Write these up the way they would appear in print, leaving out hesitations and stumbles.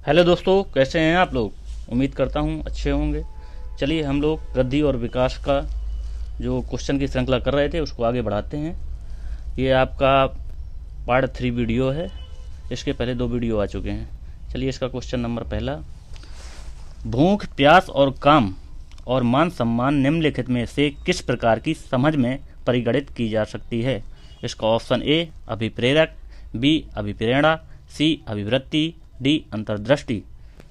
Hello दोस्तों, कैसे हैं आप लोग। उम्मीद करता हूं अच्छे होंगे। चलिए हम लोग वृद्धि और विकास का जो क्वेश्चन की श्रृंखला कर रहे थे उसको आगे बढ़ाते हैं। ये आपका पार्ट 3 वीडियो है। इसके पहले 2 वीडियो आ चुके हैं। चलिए इसका क्वेश्चन नंबर पहला, भूख, प्यास और काम और मान सम्मान निम्नलिखित में से किस प्रकार की समझ में परिगणित की जा सकती है। इसका ऑप्शन ए अभिप्रेरक, बी अभिप्रेरणा, सी अभिवृत्ति, डी अंतर्दृष्टि।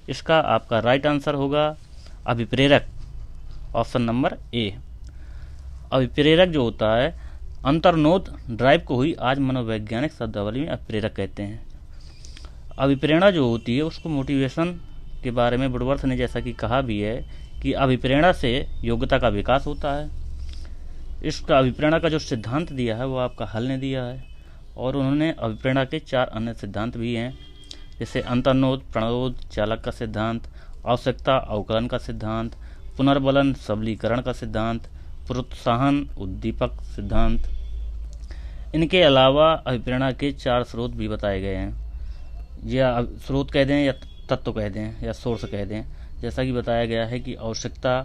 इसका आपका राइट आंसर होगा अभिप्रेरक, ऑप्शन नंबर ए। अभिप्रेरक जो होता है, अंतर्नोद ड्राइव को हुई आज मनोवैज्ञानिक शब्दावली में अभिप्रेरक कहते हैं। अभिप्रेरणा जो होती है उसको मोटिवेशन के बारे में वुडवर्थ ने जैसा कि कहा भी है कि अभिप्रेरणा से योग्यता का विकास होता है। इसका अभिप्रेरणा का जो सिद्धांत दिया है वो आपका हल ने दिया है। और उन्होंने अभिप्रेरणा के 4 अन्य सिद्धांत भी हैं, जैसे अंतर्नोद, प्रणोद, चालक का सिद्धांत, आवश्यकता अवकलन का सिद्धांत, पुनर्बलन सबलीकरण का सिद्धांत, प्रोत्साहन उद्दीपक सिद्धांत। इनके अलावा अभिप्रेरणा के 4 स्रोत भी बताए गए हैं, या स्रोत कह दें या तत्व कह दें या सोर्स कह दें। जैसा कि बताया गया है कि आवश्यकता,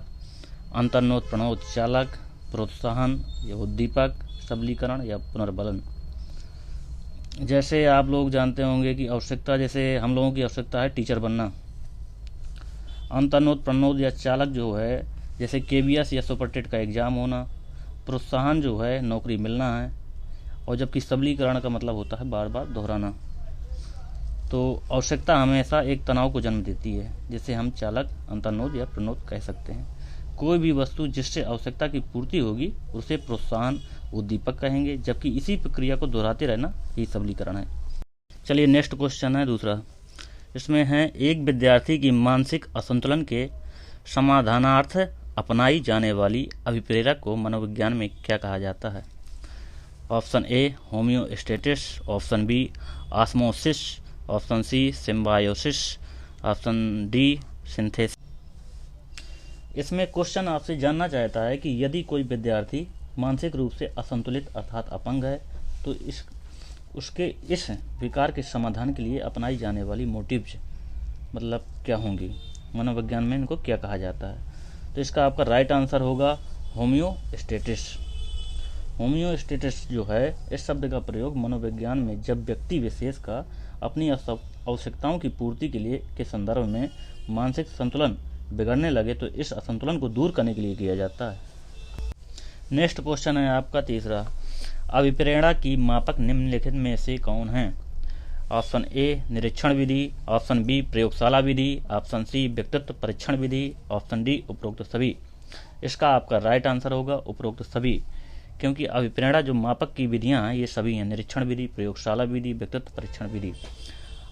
अंतर्नोद, प्रणोद, चालक, प्रोत्साहन या उद्दीपक, सबलीकरण या पुनर्बलन। जैसे आप लोग जानते होंगे कि आवश्यकता, जैसे हम लोगों की आवश्यकता है टीचर बनना। अंतर्नोद, प्रणोद या चालक जो है, जैसे केबीएस या सुपरटेट का एग्ज़ाम होना। प्रोत्साहन जो है नौकरी मिलना है। और जबकि सबलीकरण का मतलब होता है बार बार दोहराना। तो आवश्यकता हमेशा एक तनाव को जन्म देती है, जिसे हम चालक, अंतर्नोद या प्रणोद कह सकते हैं। कोई भी वस्तु जिससे आवश्यकता की पूर्ति होगी उसे प्रोत्साहन उद्दीपक कहेंगे, जबकि इसी प्रक्रिया को दोहराते रहना ही सबलीकरण है। चलिए नेक्स्ट क्वेश्चन है दूसरा। इसमें है, एक विद्यार्थी की मानसिक असंतुलन के समाधानार्थ अपनाई जाने वाली अभिप्रेरक को मनोविज्ञान में क्या कहा जाता है। Option A homeostasis, option B osmosis, option C symbiosis, option D synthesis. इसमें क्वेश्चन आपसे जानना चाहता है कि यदि कोई विद्यार्थी मानसिक रूप से असंतुलित अर्थात अपंग है तो उसके इस विकार के समाधान के लिए अपनाई जाने वाली मोटिव्स मतलब क्या होंगी, मनोविज्ञान में इनको क्या कहा जाता है। तो इसका आपका राइट आंसर होगा होम्योस्टेसिस। होम्योस्टेसिस जो है, इस शब्द का प्रयोग मनोविज्ञान में जब व्यक्ति विशेष का अपनी आवश्यकताओं की पूर्ति के लिए के संदर्भ में मानसिक संतुलन बिगड़ने लगे तो इस असंतुलन को दूर करने के लिए किया जाता है। नेक्स्ट क्वेश्चन है आपका तीसरा, अभिप्रेरणा की मापक निम्नलिखित में से कौन है। ऑप्शन ए निरीक्षण विधि, ऑप्शन बी प्रयोगशाला विधि, ऑप्शन सी व्यक्तित्व परीक्षण विधि, ऑप्शन डी उपरोक्त सभी। इसका आपका राइट आंसर होगा उपरोक्त सभी, क्योंकि अभिप्रेरणा जो मापक की विधियां हैं ये सभी हैं, निरीक्षण विधि, प्रयोगशाला विधि, व्यक्तित्व परीक्षण विधि।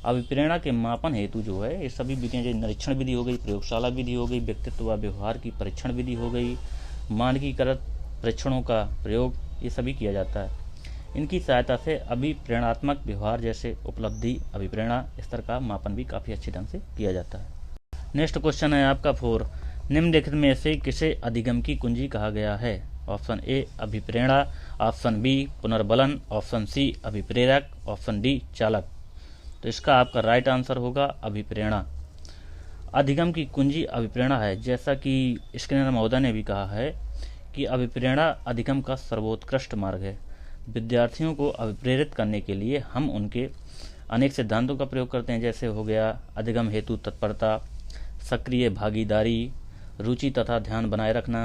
अभिप्रेरणा के मापन हेतु जो है ये सभी विधियां, जो निरीक्षण विधि हो गई, प्रयोगशाला विधि हो गई, व्यक्तित्व व व्यवहार की परीक्षण विधि हो गई, मानकीकृत परीक्षणों का प्रयोग, ये सभी किया जाता है। इनकी सहायता से अभिप्रेरणात्मक व्यवहार जैसे उपलब्धि, अभिप्रेरणा स्तर का मापन भी काफ़ी अच्छे ढंग से किया जाता है। नेक्स्ट क्वेश्चन है आपका 4, निम्नलिखित में से किसे अधिगम की कुंजी कहा गया है। ऑप्शन ए अभिप्रेरणा, ऑप्शन बी पुनर्बलन, ऑप्शन सी अभिप्रेरक, ऑप्शन डी चालक। तो इसका आपका राइट आंसर होगा अभिप्रेरणा। अधिगम की कुंजी अभिप्रेरणा है। जैसा कि स्किनर महोदय ने भी कहा है कि अभिप्रेरणा अधिगम का सर्वोत्कृष्ट मार्ग है। विद्यार्थियों को अभिप्रेरित करने के लिए हम उनके अनेक सिद्धांतों का प्रयोग करते हैं, जैसे हो गया अधिगम हेतु तत्परता, सक्रिय भागीदारी, रुचि तथा ध्यान बनाए रखना,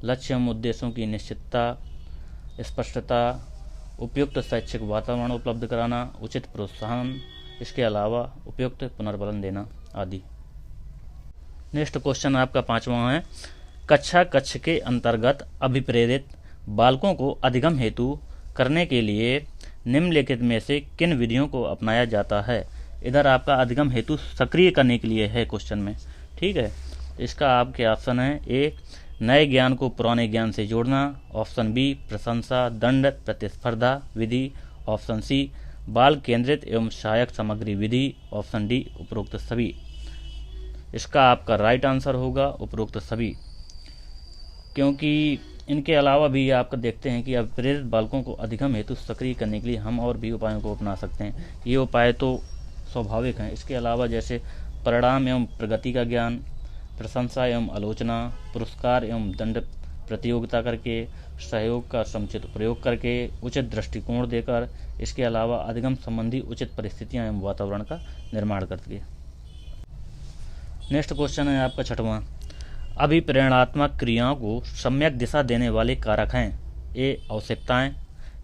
लक्ष्य एवं उद्देश्यों की निश्चितता, स्पष्टता, उपयुक्त शैक्षिक वातावरण उपलब्ध कराना, उचित प्रोत्साहन, इसके अलावा उपयुक्त पुनर्बलन देना आदि। नेक्स्ट क्वेश्चन आपका 5वां है, कक्षा कक्ष के अंतर्गत अभिप्रेरित बालकों को अधिगम हेतु करने के लिए निम्नलिखित में से किन विधियों को अपनाया जाता है। इधर आपका अधिगम हेतु सक्रिय करने के लिए है क्वेश्चन में, ठीक है। इसका आपके ऑप्शन है ए नए ज्ञान को पुराने ज्ञान से जोड़ना, ऑप्शन बी प्रशंसा दंड प्रतिस्पर्धा विधि, ऑप्शन सी बाल केंद्रित एवं सहायक सामग्री विधि, ऑप्शन डी उपरोक्त सभी। इसका आपका राइट आंसर होगा उपरोक्त सभी, क्योंकि इनके अलावा भी आपका देखते हैं कि अभिप्रेरित बालकों को अधिगम हेतु सक्रिय करने के लिए हम और भी उपायों को अपना सकते हैं। ये उपाय तो स्वाभाविक हैं। इसके अलावा जैसे परिणाम एवं प्रगति का ज्ञान, प्रशंसा एवं आलोचना, पुरस्कार एवं दंड प्रतियोगिता करके, सहयोग का समुचित प्रयोग करके, उचित दृष्टिकोण देकर, इसके अलावा अधिगम संबंधी उचित परिस्थितियां एवं वातावरण का निर्माण करके। नेक्स्ट क्वेश्चन है आपका 6वां। अभिप्रेरणात्मक क्रियाओं को सम्यक दिशा देने वाले कारक हैं। ए आवश्यकताएं,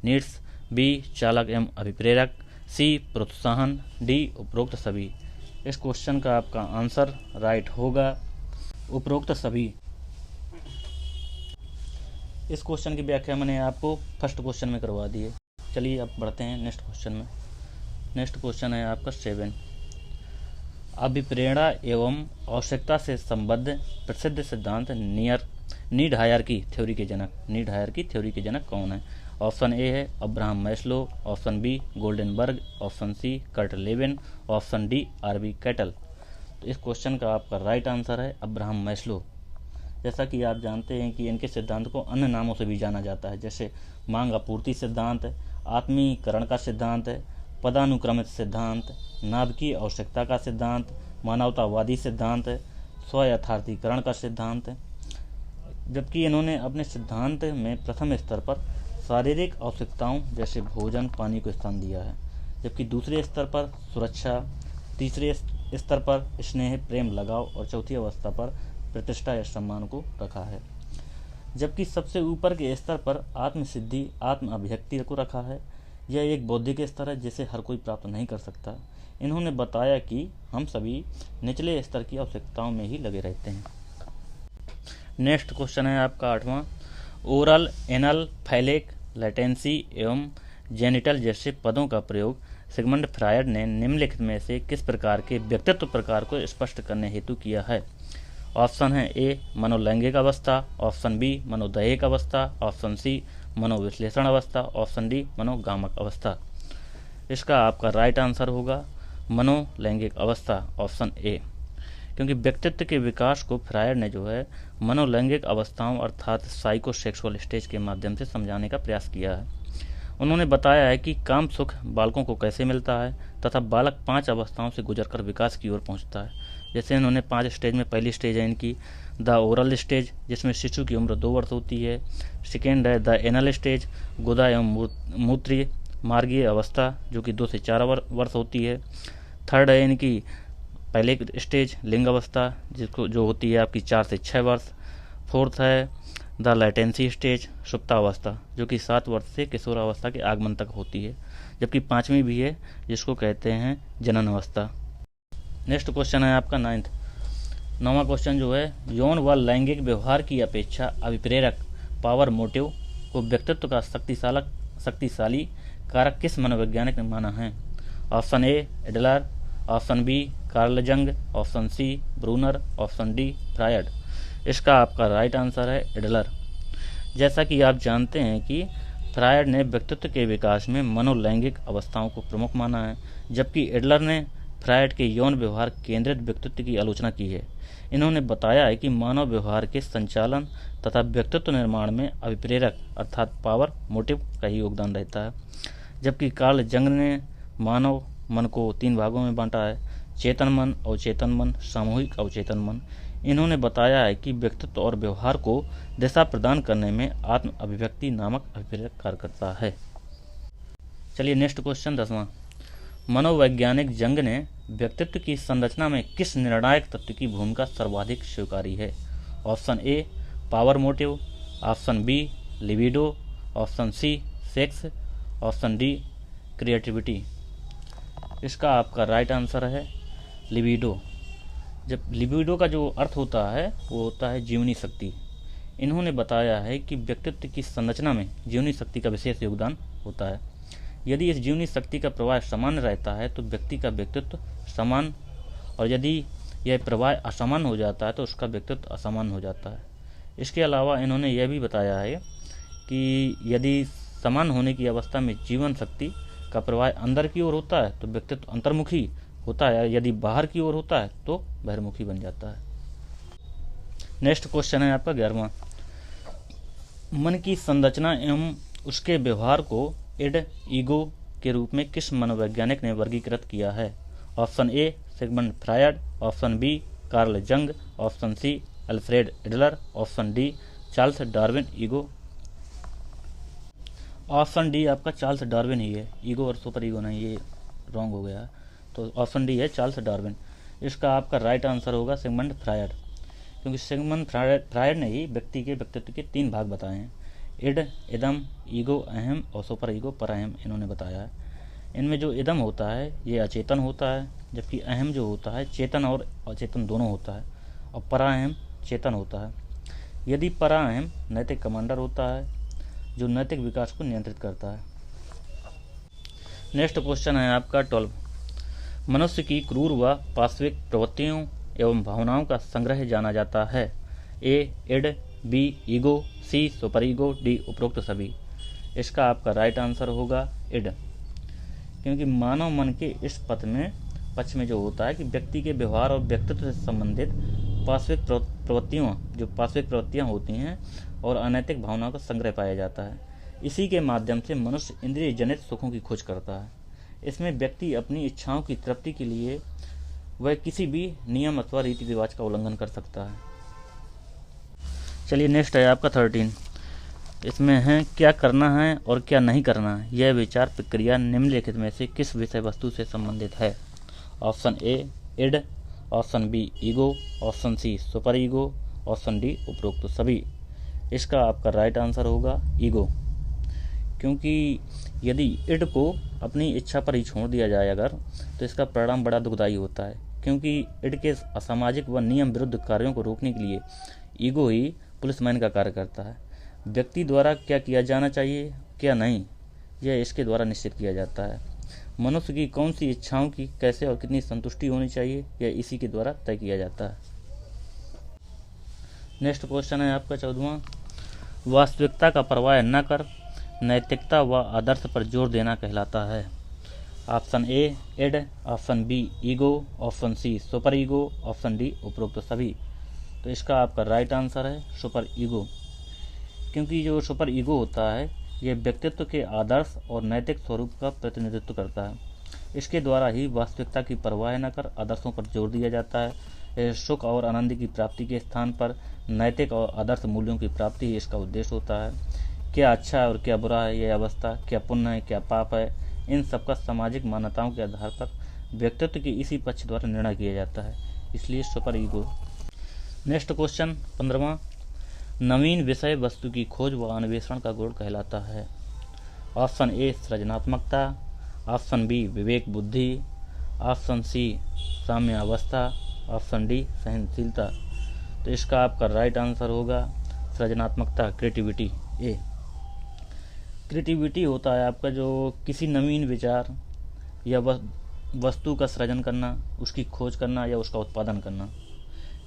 नीड्स, बी चालक एवं अभिप्रेरक, सी प्रोत्साहन, डी उपरोक्त सभी। इस क्वेश्चन का आपका आंसर राइट होगा उपरोक्त सभी। इस क्वेश्चन की व्याख्या मैंने आपको फर्स्ट क्वेश्चन में करवा दी है। चलिए अब बढ़ते हैं नेक्स्ट क्वेश्चन में। नेक्स्ट क्वेश्चन है आपका 7। अभिप्रेरणा एवं आवश्यकता से संबद्ध प्रसिद्ध सिद्धांत नीड हायरार्की थ्योरी के जनक कौन है? ऑप्शन ए है Abraham Maslow, option B Goldenberg, option C Kurt Lewin, option D RB Cattell. तो इस क्वेश्चन का आपका राइट आंसर है अब्राहम मैस्लो। जैसा कि आप जानते हैं कि इनके सिद्धांत को अन्य नामों से भी जाना जाता है, जैसे मांग आपूर्ति सिद्धांत, आत्मीकरण का सिद्धांत, पदानुक्रमित सिद्धांत, नाभिकीय आवश्यकता का सिद्धांत, मानवतावादी सिद्धांत, स्वयथार्थीकरण का सिद्धांत। जबकि इन्होंने अपने सिद्धांत में प्रथम स्तर पर शारीरिक आवश्यकताओं जैसे भोजन पानी को स्थान दिया है, जबकि दूसरे स्तर पर सुरक्षा, तीसरे स्तर पर स्नेह प्रेम लगाव और चौथी अवस्था पर प्रतिष्ठा या सम्मान को रखा है। जबकि सबसे ऊपर के स्तर पर आत्मसिद्धि आत्म अभिव्यक्ति को रखा है। यह एक बौद्धिक स्तर है जिसे हर कोई प्राप्त नहीं कर सकता। इन्होंने बताया कि हम सभी निचले स्तर की आवश्यकताओं में ही लगे रहते हैं। नेक्स्ट क्वेश्चन है आपका 8वां। ओरल, एनल, फैलेक, लेटेंसी एवं जेनिटल जैसे पदों का प्रयोग सिगमंड फ्रायड ने निम्नलिखित में से किस प्रकार के व्यक्तित्व प्रकार को स्पष्ट करने हेतु किया है? ऑप्शन है ए मनोलैंगिक अवस्था, ऑप्शन बी मनोदैहिक अवस्था, ऑप्शन सी मनोविश्लेषण अवस्था, ऑप्शन डी मनोगामक अवस्था। इसका आपका राइट आंसर होगा मनोलैंगिक अवस्था, ऑप्शन ए। क्योंकि व्यक्तित्व के विकास को फ्रायड ने जो है मनोलैंगिक अवस्थाओं अर्थात साइकोसेक्सुअल स्टेज के माध्यम से समझाने का प्रयास किया है। उन्होंने बताया है कि काम सुख बालकों को कैसे मिलता है तथा बालक 5 अवस्थाओं से गुजरकर विकास की ओर पहुंचता है। जैसे इन्होंने 5 स्टेज में पहली स्टेज है इनकी द ओरल स्टेज, जिसमें शिशु की उम्र 2 वर्ष होती है। सेकेंड है द एनल स्टेज, गुदा एवं मूत्रीय मार्गीय अवस्था, जो कि 2 से 4 वर्ष होती है। थर्ड है इनकी पहले स्टेज लिंग अवस्था, जो होती है आपकी 4 से 6 वर्ष। फोर्थ है द लेटेंसी स्टेज, सुप्तावस्था, जो कि 7 वर्ष से किशोरावस्था के आगमन तक होती है। जबकि 5वीं भी है जिसको कहते हैं जनन अवस्था। नेक्स्ट क्वेश्चन है आपका 9वां क्वेश्चन जो है, यौन व लैंगिक व्यवहार की अपेक्षा अभिप्रेरक पावर मोटिव को व्यक्तित्व का शक्तिशाली कारक किस मनोवैज्ञानिक ने माना है? Option A Adler, option B Carl Jung, option C Bruner, option D Freud. इसका आपका राइट आंसर है एडलर। जैसा कि आप जानते हैं कि फ्रायड ने व्यक्तित्व के विकास में मनोलैंगिक अवस्थाओं को प्रमुख माना है, जबकि एडलर ने फ्रायड के यौन व्यवहार केंद्रित व्यक्तित्व की आलोचना की है। इन्होंने बताया है कि मानव व्यवहार के संचालन तथा व्यक्तित्व निर्माण में अभिप्रेरक अर्थात पावर मोटिव का ही योगदान रहता है। जबकि कार्ल जंग ने मानव मन को 3 भागों में बांटा है, चेतन मन, अवचेतन मन, सामूहिक अवचेतन मन। इन्होंने बताया है कि व्यक्तित्व और व्यवहार को दिशा प्रदान करने में आत्म अभिव्यक्ति नामक अभिप्रेरक कार्य करता है। चलिए नेक्स्ट क्वेश्चन 10वां। मनोवैज्ञानिक जंग ने व्यक्तित्व की संरचना में किस निर्णायक तत्व की भूमिका सर्वाधिक स्वीकारी है? Option A power motive, option B libido, option C sex, option D creativity. इसका आपका राइट आंसर है लिबिडो। जब लिबिडो का जो अर्थ होता है वो होता है जीवनी शक्ति। इन्होंने बताया है कि व्यक्तित्व की संरचना में जीवनी शक्ति का विशेष योगदान होता है। यदि इस जीवनी शक्ति का प्रवाह सामान्य रहता है तो व्यक्ति का व्यक्तित्व समान, और यदि यह प्रवाह असमान हो जाता है तो उसका व्यक्तित्व असमान हो जाता है। इसके अलावा इन्होंने यह भी बताया है कि यदि समान होने की अवस्था में जीवन शक्ति का प्रवाह अंदर की ओर होता है तो व्यक्तित्व अंतर्मुखी होता है, यदि बाहर की ओर होता है तो बहिर्मुखी बन जाता है। नेक्स्ट क्वेश्चन है आपका 11वां। मन की संरचना एवं उसके व्यवहार को इड ईगो के रूप में किस मनोवैज्ञानिक ने वर्गीकृत किया है? Option A Sigmund Freud, option B Carl Jung, option C Alfred Adler, option D Charles Darwin. Ego, option D आपका चार्ल्स डार्विन ही है, ईगो और सुपर ईगो नहीं, ये रॉन्ग हो गया। तो ऑप्शन डी है चार्ल्स डार्विन। इसका आपका राइट आंसर होगा सिगमंड फ्रायड, क्योंकि सिगमंड फ्रायड ने ही व्यक्ति के व्यक्तित्व के 3 भाग बताए हैं, इड, इदम, ईगो अहम और सुपर ईगो पर अहम, इन्होंने बताया है। इनमें जो इदम होता है ये अचेतन होता है, जबकि अहम जो होता है चेतन और अचेतन दोनों होता है, और पराअहम चेतन होता है। यदि पराअहम नैतिक कमांडर होता है जो नैतिक विकास को नियंत्रित करता है। नेक्स्ट क्वेश्चन है आपका 12। मनुष्य की क्रूर व पाशविक प्रवृत्तियों एवं भावनाओं का संग्रह जाना जाता है। ए इड, बी ईगो, सी सुपर ईगो, डी उपरोक्त सभी। इसका आपका राइट आंसर होगा इड, क्योंकि मानव मन के इस पक्ष में जो होता है कि व्यक्ति के व्यवहार और व्यक्तित्व से संबंधित पाशविक प्रवृत्तियां होती हैं और अनैतिक भावनाओं का संग्रह पाया जाता है। इसी के माध्यम से मनुष्य इंद्रिय जनित सुखों की खोज करता है। इसमें व्यक्ति अपनी इच्छाओं की तृप्ति के लिए वह किसी भी नियम अथवा रीति रिवाज का उल्लंघन कर सकता है। चलिए नेक्स्ट है आपका 13। इसमें है क्या करना है और क्या नहीं करना है, यह विचार प्रक्रिया निम्नलिखित में से किस विषय वस्तु से संबंधित है। Option A id, option B ego, option C super ego, option D उपरोक्त सभी। इसका आपका राइट आंसर होगा ईगो, क्योंकि यदि इड को अपनी इच्छा पर ही छोड़ दिया जाए अगर, तो इसका परिणाम बड़ा दुखदायी होता है, क्योंकि इड के असामाजिक व नियम विरुद्ध कार्यों को रोकने के लिए ईगो ही पुलिसमैन का कार्य करता है। व्यक्ति द्वारा क्या किया जाना चाहिए क्या नहीं, यह इसके द्वारा निश्चित किया जाता है। मनुष्य की कौन सी इच्छाओं की कैसे और कितनी संतुष्टि होनी चाहिए, यह इसी के द्वारा तय किया जाता है। नेक्स्ट क्वेश्चन है आपका 14वां। वास्तविकता का परवाह न कर नैतिकता व आदर्श पर जोर देना कहलाता है। Option A id, option B ego, option C super ego, option D उपरोक्त सभी। तो इसका आपका राइट आंसर है सुपर ईगो, क्योंकि जो सुपर ईगो होता है यह व्यक्तित्व के आदर्श और नैतिक स्वरूप का प्रतिनिधित्व करता है। इसके द्वारा ही वास्तविकता की परवाह न कर आदर्शों पर जोर दिया जाता है। सुख और आनंद की प्राप्ति के स्थान पर नैतिक और आदर्श मूल्यों की प्राप्ति ही इसका उद्देश्य होता है। क्या अच्छा है और क्या बुरा है यह अवस्था, क्या पुण्य है क्या पाप है, इन सबका सामाजिक मान्यताओं के आधार पर व्यक्तित्व के इसी पक्ष द्वारा निर्णय किया जाता है, इसलिए सुपर ईगो। नेक्स्ट क्वेश्चन 15वां। नवीन विषय वस्तु की खोज व अन्वेषण का गुण कहलाता है। ऑप्शन ए सृजनात्मकता, ऑप्शन बी विवेक बुद्धि, ऑप्शन सी साम्यावस्था, ऑप्शन डी सहनशीलता। तो इसका आपका राइट आंसर होगा सृजनात्मकता, क्रिएटिविटी ए। क्रिएटिविटी होता है आपका जो किसी नवीन विचार या वस्तु का सृजन करना, उसकी खोज करना या उसका उत्पादन करना।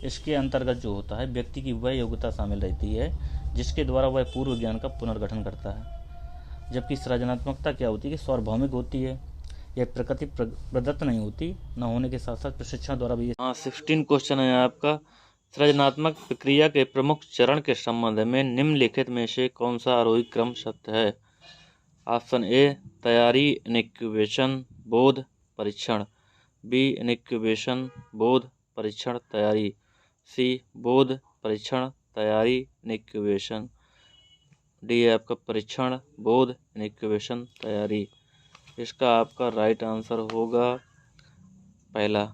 इसके अंतर्गत जो होता है व्यक्ति की वह योग्यता शामिल रहती है जिसके द्वारा वह पूर्व ज्ञान का पुनर्गठन करता है। जबकि सृजनात्मकता क्या होती है कि सार्वभौमिक होती है, यह प्रकृति प्रदत्त नहीं होती, न होने के साथ साथ प्रशिक्षण द्वारा भी। 16 क्वेश्चन है आपका। सृजनात्मक प्रक्रिया के प्रमुख चरण के संबंध में निम्नलिखित में से कौन सा आरोही क्रम सत्य है। ऑप्शन ए तैयारी, इनक्यूबेशन, बोध, परीक्षण, बी इनक्यूबेशन, बोध, परीक्षण, तैयारी, सी बोध, परीक्षण, तैयारी, इनक्यूबेशन, डी है आपका परीक्षण, बोध, इनक्यूबेशन, तैयारी। इसका आपका राइट आंसर होगा पहला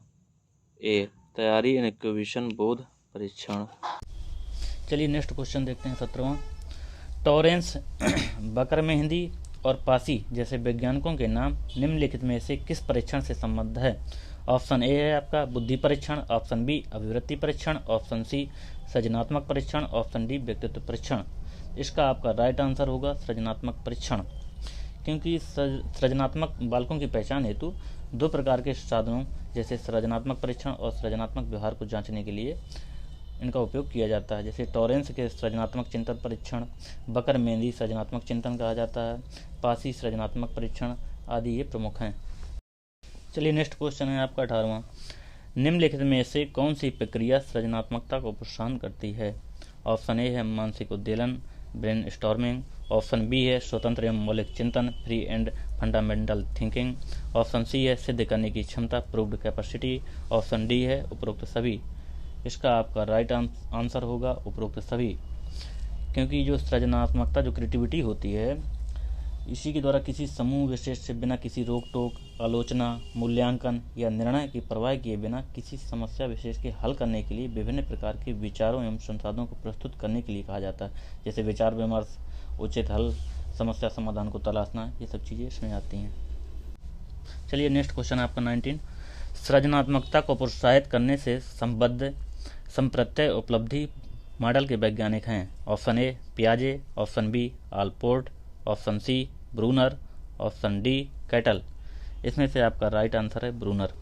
ए तैयारी, इनक्यूबेशन, बोध, परीक्षण। चलिए नेक्स्ट क्वेश्चन देखते हैं 17वां। टॉरेंस, बकरमेहंदी और पासी जैसे वैज्ञानिकों के नाम निम्नलिखित में से किस परीक्षण से संबद्ध है। ऑप्शन ए है आपका बुद्धि परीक्षण, ऑप्शन बी अभिवृत्ति परीक्षण, ऑप्शन सी सृजनात्मक परीक्षण, ऑप्शन डी व्यक्तित्व परीक्षण। इसका आपका राइट आंसर होगा सृजनात्मक परीक्षण, क्योंकि सृजनात्मक बालकों की पहचान हेतु 2 प्रकार के साधनों जैसे सृजनात्मक परीक्षण और सृजनात्मक व्यवहार को जांचने के लिए इनका उपयोग किया जाता है। जैसे टॉरेंस के सृजनात्मक चिंतन परीक्षण, बकरमेहंदी सृजनात्मक चिंतन कहा जाता है, पासी सृजनात्मक परीक्षण आदि ये प्रमुख हैं। चलिए नेक्स्ट क्वेश्चन है आपका 18वां। निम्नलिखित में से कौन सी प्रक्रिया सृजनात्मकता को प्रोत्साहन करती है। ऑप्शन ए है मानसिक उद्वेलन, ब्रेन स्टॉर्मिंग। ऑप्शन बी है स्वतंत्र एवं मौलिक चिंतन, free and fundamental thinking. Option C है सिद्ध करने की क्षमता, प्रूव्ड कैपेसिटी। ऑप्शन डी है उपरोक्त सभी। इसका आपका राइट आंसर होगा उपरोक्त सभी, क्योंकि जो सृजनात्मकता, जो क्रिएटिविटी होती है, इसी के द्वारा किसी समूह विशेष से बिना किसी रोक टोक, आलोचना, मूल्यांकन या निर्णय की परवाह किए बिना किसी समस्या विशेष के हल करने के लिए विभिन्न प्रकार के विचारों एवं संसाधनों को प्रस्तुत करने के लिए कहा जाता है। जैसे विचार विमर्श, उचित हल, समस्या समाधान को तलाशना, ये सब चीज़ें इसमें आती हैं। चलिए नेक्स्ट क्वेश्चन है आपका 19। सृजनात्मकता को प्रोत्साहित करने से संबद्ध संप्रत्यय उपलब्धि मॉडल के वैज्ञानिक हैं। ऑप्शन ए पियाजे, option B Allport, option C Bruner, option D Cattell. इसमें से आपका राइट आंसर है ब्रूनर,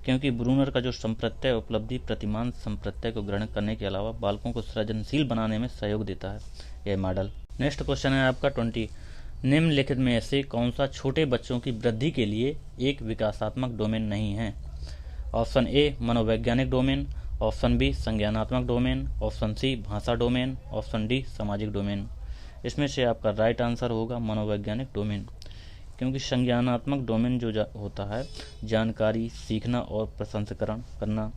क्योंकि ब्रूनर का जो संप्रत्यय उपलब्धि प्रतिमान संप्रत्यय को ग्रहण करने के अलावा बालकों को सृजनशील बनाने में सहयोग देता है यह मॉडल। नेक्स्ट क्वेश्चन है आपका 20। निम्नलिखित में से कौन सा छोटे बच्चों की वृद्धि के लिए एक विकासात्मक डोमेन नहीं है? ऑप्शन ए मनोवैज्ञानिक डोमेन, ऑप्शन बी संज्ञानात्मक डोमेन, ऑप्शन सी भाषा डोमेन, ऑप्शन डी सामाजिक डोमेन। इसमें से आपका राइट आंसर होगा मनोवैज्ञानिक डोमेन, क्योंकि संज्ञानात्मक डोमेन जो होता है जानकारी, सीखना और प्रसंस्करण करना।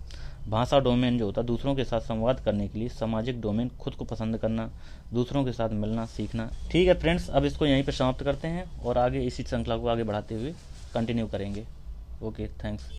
भाषा डोमेन जो होता है दूसरों के साथ संवाद करने के लिए। सामाजिक डोमेन खुद को पसंद करना, दूसरों के साथ मिलना, सीखना। ठीक है फ्रेंड्स, अब इसको यहीं पर समाप्त करते हैं और आगे इसी श्रृंखला को आगे बढ़ाते हुए कंटिन्यू करेंगे। Okay, thanks.